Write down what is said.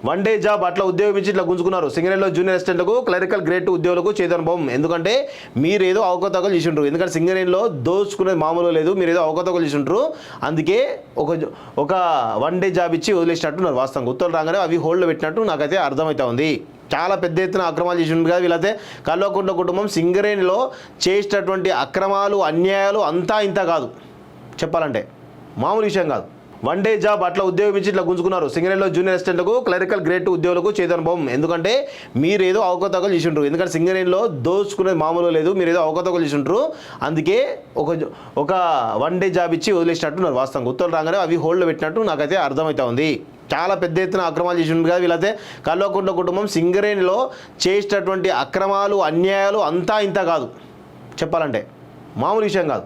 One day job అట్లా ఉద్యోగం ఇచ్చి ఇట్లా గుంజుకున్నారు. సింగరేణిలో జూనియర్ అసిస్టెంట్లకు, క్లరికల్ గ్రేడ్ 2 ఉద్యోగులకు చేతనుభవం. ఎందుకంటే మీరేదో అవకతవకలు చేసిండ్రు. ఎందుకంటే సింగరేణిలో దోచుకునేది మామూలు లేదు, మీరేదో అవకతవకలు చేసిండ్రు. అందుకే ఒక వన్ డే జాబ్ ఇచ్చి వదిలేసినట్టున్నారు. వాస్తవంగా ఉత్తర్వులు రాగానే అవి హోల్డ్లో పెట్టినట్టు నాకైతే అర్థమవుతా ఉంది. చాలా పెద్ద ఎత్తున అక్రమాలు చేసిండ్రు కదా వీళ్ళైతే. కల్వకుంట్ల కుటుంబం సింగరేణిలో చేసేటటువంటి అక్రమాలు, అన్యాయాలు అంతా ఇంత కాదు, చెప్పాలంటే మామూలు విషయం కాదు. వన్ డే జాబ్ అట్లా ఉద్యోగం ఇచ్చి ఇట్లా గుంజుకున్నారు. సింగరేణిలో జూనియర్ అసిస్టెంట్లకు, క్లరికల్ గ్రేడ్ 2 ఉద్యోగులకు చేతనుభవం. ఎందుకంటే మీరేదో అవకతవకలు చేసిండ్రు. ఎందుకంటే సింగరేణిలో దోచుకునేది మామూలు లేదు, మీరేదో అవకతవకలు చేసిండ్రు. అందుకే ఒక వన్ డే జాబ్ ఇచ్చి వదిలేసినట్టున్నారు. వాస్తవంగా ఉత్తర్వులు రాగానే అవి హోల్డ్లో పెట్టినట్టు నాకైతే అర్థమవుతా ఉంది. చాలా పెద్ద ఎత్తున అక్రమాలు చేసిండ్రు కదా వీళ్ళైతే. కల్వకుంట్ల కుటుంబం సింగరేణిలో చేసేటటువంటి అక్రమాలు, అన్యాయాలు అంతా ఇంత కాదు, చెప్పాలంటే మామూలు విషయం కాదు.